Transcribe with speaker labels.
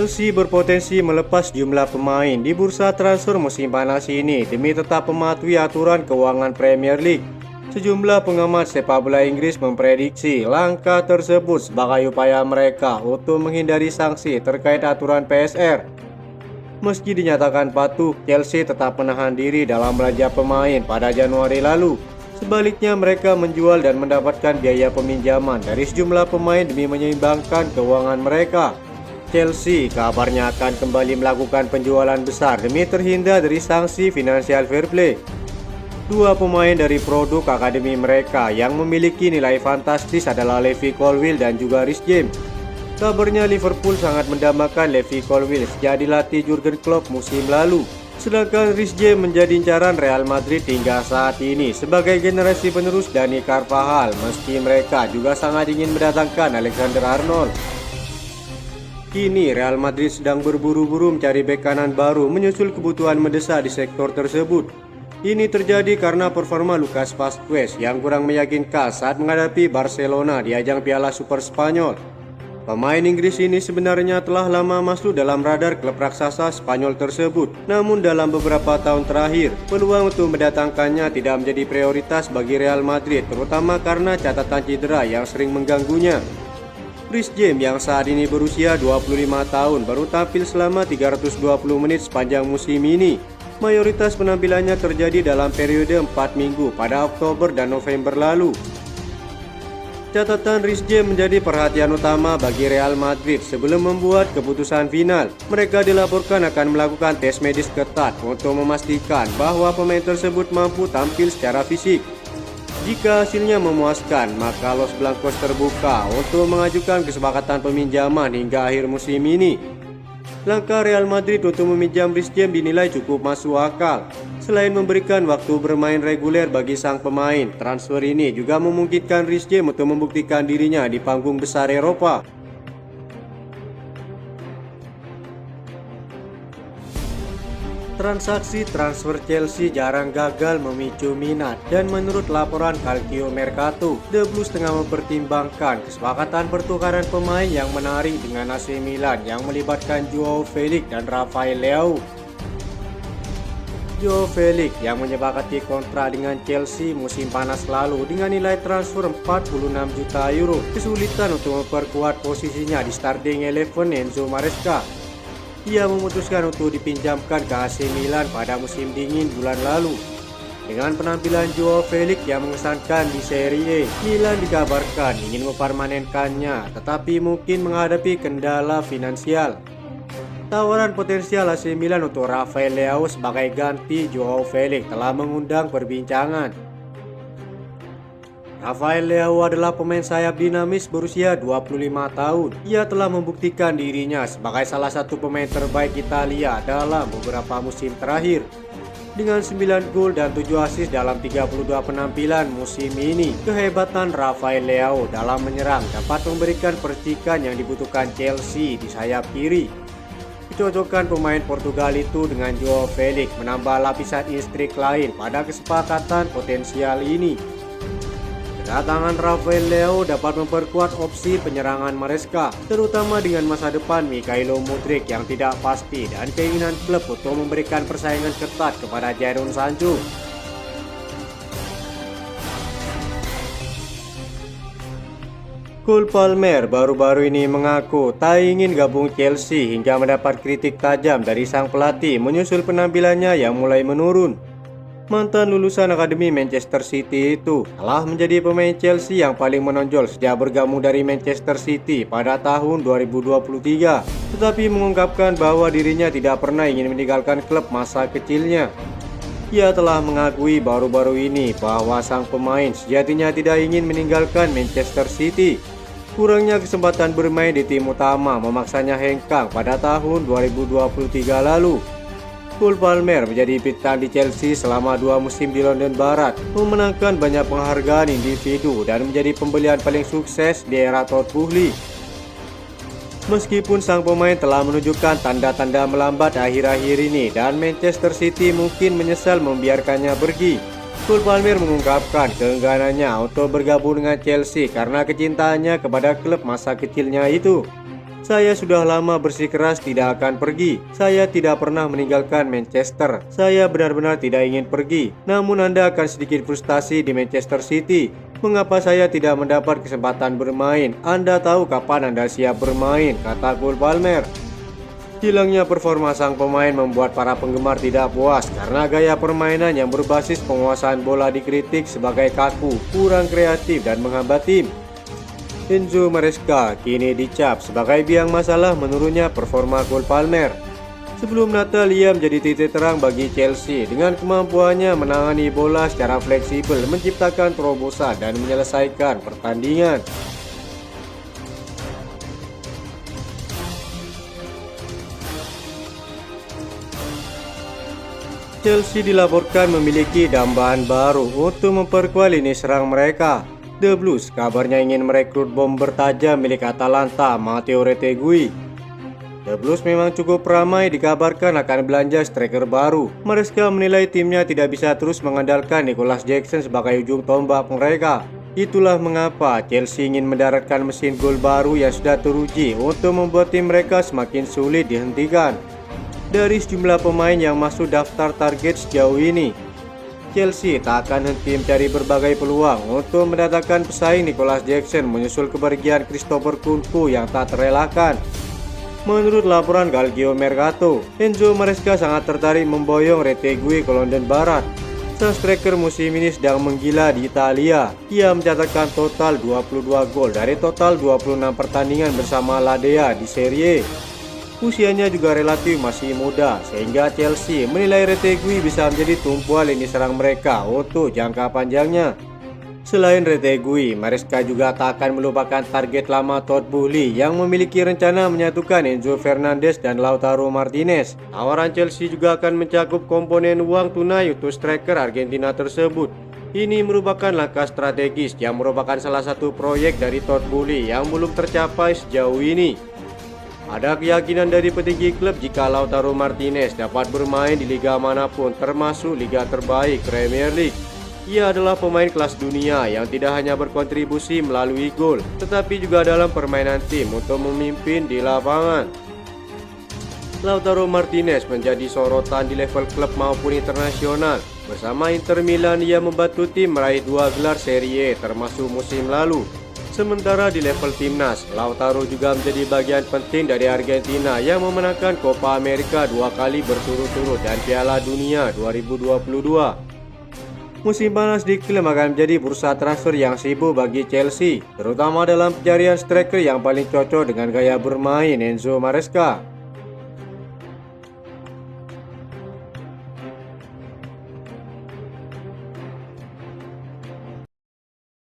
Speaker 1: Chelsea berpotensi melepas jumlah pemain di bursa transfer musim panas ini demi tetap mematuhi aturan keuangan Premier League. Sejumlah pengamat sepak bola Inggris memprediksi langkah tersebut sebagai upaya mereka untuk menghindari sanksi terkait aturan PSR. Meski dinyatakan patuh, Chelsea tetap menahan diri dalam belanja pemain pada Januari lalu. Sebaliknya, mereka menjual dan mendapatkan biaya peminjaman dari sejumlah pemain demi menyeimbangkan keuangan mereka. Chelsea kabarnya akan kembali melakukan penjualan besar demi terhindar dari sanksi Financial Fair Play. Dua pemain dari produk akademi mereka yang memiliki nilai fantastis adalah Levi Colwill dan juga Reece James. Kabarnya Liverpool sangat mendambakan Levi Colwill sejak dilatih Jurgen Klopp musim lalu. Sedangkan Reece James menjadi incaran Real Madrid hingga saat ini sebagai generasi penerus Dani Carvajal, meski mereka juga sangat ingin mendatangkan Alexander Arnold. Kini Real Madrid sedang berburu-buru mencari bek kanan baru menyusul kebutuhan mendesak di sektor tersebut. Ini terjadi karena performa Lucas Vazquez yang kurang meyakinkan saat menghadapi Barcelona di ajang Piala Super Spanyol. Pemain Inggris ini sebenarnya telah lama masuk dalam radar klub raksasa Spanyol tersebut. Namun dalam beberapa tahun terakhir, peluang untuk mendatangkannya tidak menjadi prioritas bagi Real Madrid, terutama karena catatan cedera yang sering mengganggunya. Reece James yang saat ini berusia 25 tahun baru tampil selama 320 menit sepanjang musim ini. Mayoritas penampilannya terjadi dalam periode 4 minggu pada Oktober dan November lalu. Catatan Reece James menjadi perhatian utama bagi Real Madrid sebelum membuat keputusan final. Mereka dilaporkan akan melakukan tes medis ketat untuk memastikan bahwa pemain tersebut mampu tampil secara fisik. Jika hasilnya memuaskan, maka Los Blancos terbuka untuk mengajukan kesepakatan peminjaman hingga akhir musim ini. Langkah Real Madrid untuk meminjam Reece James dinilai cukup masuk akal. Selain memberikan waktu bermain reguler bagi sang pemain, transfer ini juga memungkinkan Reece James untuk membuktikan dirinya di panggung besar Eropa. Transaksi transfer Chelsea jarang gagal memicu minat, dan menurut laporan Calcio Mercato, The Blues tengah mempertimbangkan kesepakatan pertukaran pemain yang menarik dengan AC Milan yang melibatkan Joao Felix dan Rafael Leao. Joao Felix yang menyepakati kontrak dengan Chelsea musim panas lalu dengan nilai transfer 46 juta euro kesulitan untuk memperkuat posisinya di starting 11 Enzo Maresca. Ia memutuskan untuk dipinjamkan ke AC Milan pada musim dingin bulan lalu. Dengan penampilan Joao Felix yang mengesankan di Serie A, Milan dikabarkan ingin mempermanenkannya, tetapi mungkin menghadapi kendala finansial. Tawaran potensial AC Milan untuk Rafael Leao sebagai ganti Joao Felix telah mengundang perbincangan. Rafael Leao adalah pemain sayap dinamis berusia 25 tahun. Ia telah membuktikan dirinya sebagai salah satu pemain terbaik Italia dalam beberapa musim terakhir. Dengan 9 gol dan 7 assist dalam 32 penampilan musim ini, kehebatan Rafael Leao dalam menyerang dapat memberikan percikan yang dibutuhkan Chelsea di sayap kiri. Kecocokan pemain Portugal itu dengan Joao Felix menambah lapisan intrik lain pada kesepakatan potensial ini. Kedatangan Rafael Leao dapat memperkuat opsi penyerangan Maresca, terutama dengan masa depan Mikhailo Mudryk yang tidak pasti dan keinginan klub untuk memberikan persaingan ketat kepada Jadon Sancho. Cole Palmer baru-baru ini mengaku tak ingin gabung Chelsea hingga mendapat kritik tajam dari sang pelatih menyusul penampilannya yang mulai menurun. Mantan lulusan Akademi Manchester City itu telah menjadi pemain Chelsea yang paling menonjol sejak bergabung dari Manchester City pada tahun 2023, tetapi mengungkapkan bahwa dirinya tidak pernah ingin meninggalkan klub masa kecilnya. Ia telah mengakui baru-baru ini bahwa sang pemain sejatinya tidak ingin meninggalkan Manchester City. Kurangnya kesempatan bermain di tim utama memaksanya hengkang pada tahun 2023 lalu. Cole Palmer menjadi bintang di Chelsea selama 2 musim di London Barat, memenangkan banyak penghargaan individu dan menjadi pembelian paling sukses di era Todd Boehly. Meskipun sang pemain telah menunjukkan tanda-tanda melambat akhir-akhir ini dan Manchester City mungkin menyesal membiarkannya pergi, Cole Palmer mengungkapkan keengganannya untuk bergabung dengan Chelsea karena kecintaannya kepada klub masa kecilnya itu. Saya sudah lama bersikeras tidak akan pergi. Saya tidak pernah meninggalkan Manchester. Saya benar-benar tidak ingin pergi. Namun Anda akan sedikit frustasi di Manchester City. Mengapa saya tidak mendapat kesempatan bermain? Anda tahu kapan Anda siap bermain, kata Cole Palmer. Hilangnya performa sang pemain membuat para penggemar tidak puas karena gaya permainan yang berbasis penguasaan bola dikritik sebagai kaku, kurang kreatif dan menghambat tim. Enzo Maresca kini dicap sebagai biang masalah menurunnya performa Cole Palmer. Sebelum Natal ia menjadi titik terang bagi Chelsea dengan kemampuannya menangani bola secara fleksibel, menciptakan terobosan dan menyelesaikan pertandingan. Chelsea dilaporkan memiliki dambahan baru untuk memperkuat lini serang mereka. The Blues kabarnya ingin merekrut bomber tajam milik Atalanta, Matteo Retegui. The Blues memang cukup ramai dikabarkan akan belanja striker baru. Maresca menilai timnya tidak bisa terus mengandalkan Nicholas Jackson sebagai ujung tombak mereka. Itulah mengapa Chelsea ingin mendaratkan mesin gol baru yang sudah teruji untuk membuat tim mereka semakin sulit dihentikan. Dari sejumlah pemain yang masuk daftar target sejauh ini, Chelsea tak akan henti mencari berbagai peluang untuk mendatangkan pesaing Nicholas Jackson menyusul kepergian Christopher Kunku yang tak terelakkan. Menurut laporan Calcio Mercato, Enzo Maresca sangat tertarik memboyong Retegui ke London Barat. Sang striker musim ini sedang menggila di Italia. Ia mencatatkan total 22 gol dari total 26 pertandingan bersama Ladea di Serie A. Usianya juga relatif masih muda, sehingga Chelsea menilai Retegui bisa menjadi tumpuan lini serang mereka untuk jangka panjangnya. Selain Retegui, Maresca juga tak akan melupakan target lama Todd Boehly yang memiliki rencana menyatukan Enzo Fernandez dan Lautaro Martinez. Tawaran Chelsea juga akan mencakup komponen uang tunai untuk striker Argentina tersebut. Ini merupakan langkah strategis yang merupakan salah satu proyek dari Todd Boehly yang belum tercapai sejauh ini. Ada keyakinan dari petinggi klub jika Lautaro Martinez dapat bermain di liga manapun termasuk liga terbaik Premier League. Ia adalah pemain kelas dunia yang tidak hanya berkontribusi melalui gol, tetapi juga dalam permainan tim untuk memimpin di lapangan. Lautaro Martinez menjadi sorotan di level klub maupun internasional. Bersama Inter Milan ia membantu tim meraih 2 gelar Serie A termasuk musim lalu. Sementara di level timnas, Lautaro juga menjadi bagian penting dari Argentina yang memenangkan Copa America 2 kali berturut-turut dan Piala Dunia 2022. Musim panas diklaim akan menjadi bursa transfer yang sibuk bagi Chelsea, terutama dalam pencarian striker yang paling cocok dengan gaya bermain Enzo Maresca.